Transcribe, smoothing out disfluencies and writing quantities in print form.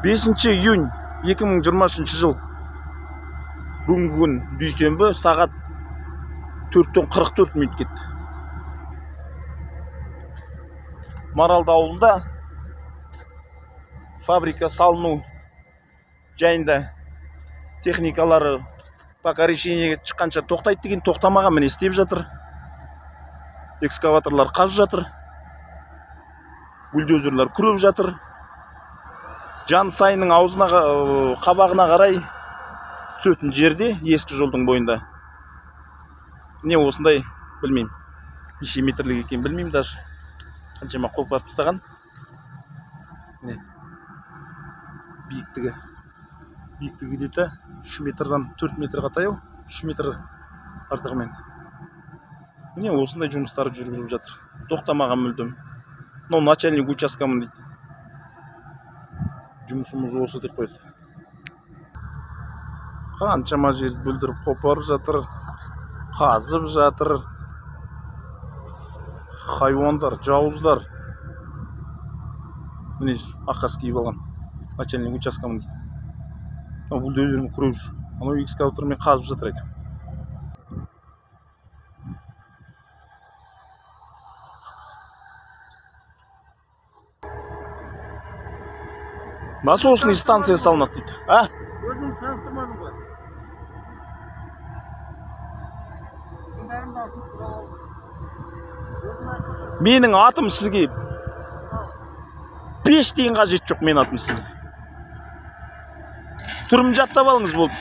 5-июнь 2023 жыл. Бүгінгі күн дүйсенбі сағат 4:44 кетті. Маралды ауылында фабрика салыну жайында техникалары пока решениеге шыққанша тоқтайды деген, тоқтамаған, міне істеп жатыр. Экскаваторлар қазып жатыр. Бульдозерлар күреп жатыр. Жан сайының аузына қабағына қарай түсетін жерде, ескі жолдың бойында. Не осындай, білмеймін. Неше метрлік екен білмеймін даже. Қаншама қолпар тастаған. Міне. Биіктігі где-то 3 метрдан 4 метрға таяу, 3 метр артығымен. Міне осындай жұмыстар жүргізіп жатыр. Тоқтамаған мүлдем. Но начальник участкамын дейді. Жұмысымыз осы деп қойды. Қаншама жер бүлдіріп қопарып жатыр, қазып жатыр. Хайуандар, жауыздар. Міне ақас киіп алған. Начальник участкамын дейді. Бульдозерін күреп жүр. Анау экскаватормен қазып жатыр айтып. Насосный станция салынады дейді. Өзің таныстырмадың ғой. Менің атым сізге 5 тиын қажет жоқ, мен атым сізге. Түрім жаттап алыңыз болды.